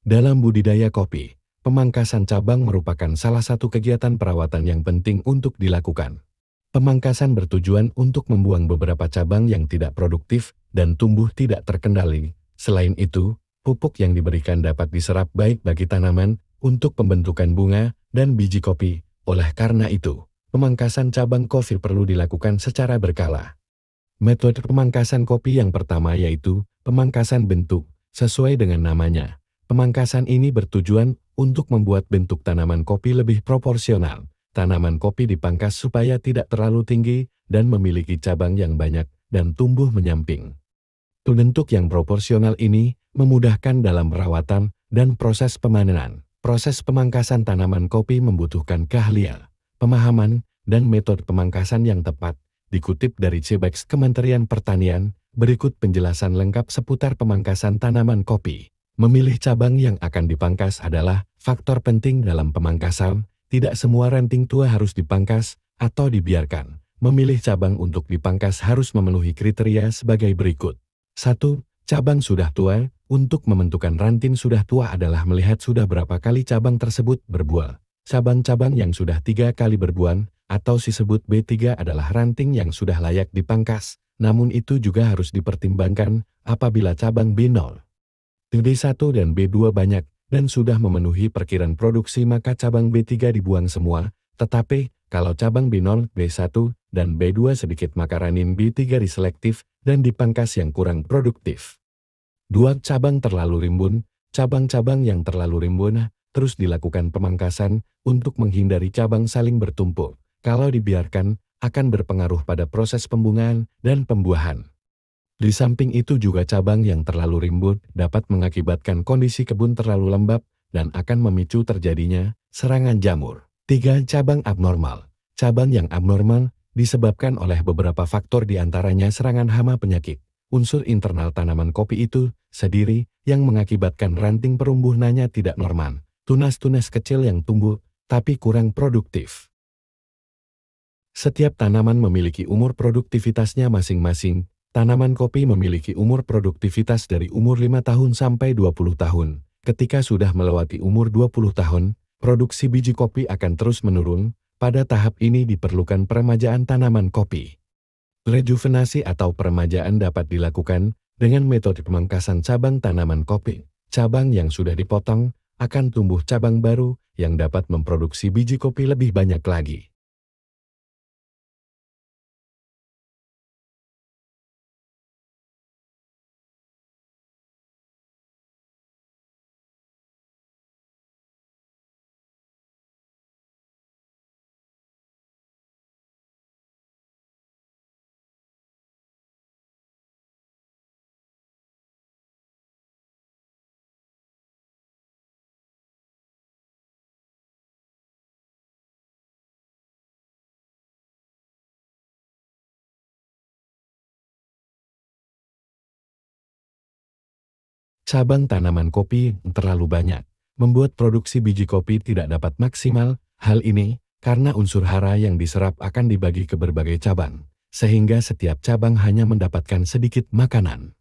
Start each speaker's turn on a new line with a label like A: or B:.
A: Dalam budidaya kopi, pemangkasan cabang merupakan salah satu kegiatan perawatan yang penting untuk dilakukan. Pemangkasan bertujuan untuk membuang beberapa cabang yang tidak produktif dan tumbuh tidak terkendali. Selain itu, pupuk yang diberikan dapat diserap baik bagi tanaman untuk pembentukan bunga dan biji kopi. Oleh karena itu, pemangkasan cabang kopi perlu dilakukan secara berkala. Metode pemangkasan kopi yang pertama yaitu pemangkasan bentuk. Sesuai dengan namanya, pemangkasan ini bertujuan untuk membuat bentuk tanaman kopi lebih proporsional. Tanaman kopi dipangkas supaya tidak terlalu tinggi dan memiliki cabang yang banyak dan tumbuh menyamping. Bentuk yang proporsional ini memudahkan dalam perawatan dan proses pemanenan. Proses pemangkasan tanaman kopi membutuhkan keahlian, pemahaman, dan metode pemangkasan yang tepat. Dikutip dari CBEX Kementerian Pertanian, berikut penjelasan lengkap seputar pemangkasan tanaman kopi. Memilih cabang yang akan dipangkas adalah faktor penting dalam pemangkasan. Tidak semua ranting tua harus dipangkas atau dibiarkan. Memilih cabang untuk dipangkas harus memenuhi kriteria sebagai berikut. 1. Cabang sudah tua. Untuk menentukan ranting sudah tua adalah melihat sudah berapa kali cabang tersebut berbuah. Cabang-cabang yang sudah 3 kali berbuah atau disebut B3 adalah ranting yang sudah layak dipangkas. Namun itu juga harus dipertimbangkan apabila cabang B0, B1 dan B2 banyak dan sudah memenuhi perkiraan produksi maka cabang B3 dibuang semua. Tetapi kalau cabang B0, B1, dan B2 sedikit maka ranting B3 diselektif dan dipangkas yang kurang produktif. 2. Cabang terlalu rimbun. Cabang-cabang yang terlalu rimbun terus dilakukan pemangkasan untuk menghindari cabang saling bertumpuk. Kalau dibiarkan, akan berpengaruh pada proses pembungaan dan pembuahan. Di samping itu juga cabang yang terlalu rimbun dapat mengakibatkan kondisi kebun terlalu lembab dan akan memicu terjadinya serangan jamur. 3. Cabang abnormal. Cabang yang abnormal disebabkan oleh beberapa faktor diantaranya serangan hama penyakit. Unsur internal tanaman kopi itu sendiri yang mengakibatkan ranting perumbuhannya tidak normal. Tunas-tunas kecil yang tumbuh tapi kurang produktif. Setiap tanaman memiliki umur produktivitasnya masing-masing. Tanaman kopi memiliki umur produktivitas dari umur 5 tahun sampai 20 tahun. Ketika sudah melewati umur 20 tahun, produksi biji kopi akan terus menurun. Pada tahap ini diperlukan peremajaan tanaman kopi. Rejuvenasi atau peremajaan dapat dilakukan dengan metode pemangkasan cabang tanaman kopi. Cabang yang sudah dipotong akan tumbuh cabang baru yang dapat memproduksi biji kopi lebih banyak lagi. Cabang tanaman kopi terlalu banyak, membuat produksi biji kopi tidak dapat maksimal. Hal ini karena unsur hara yang diserap akan dibagi ke berbagai cabang, sehingga setiap cabang hanya mendapatkan sedikit makanan.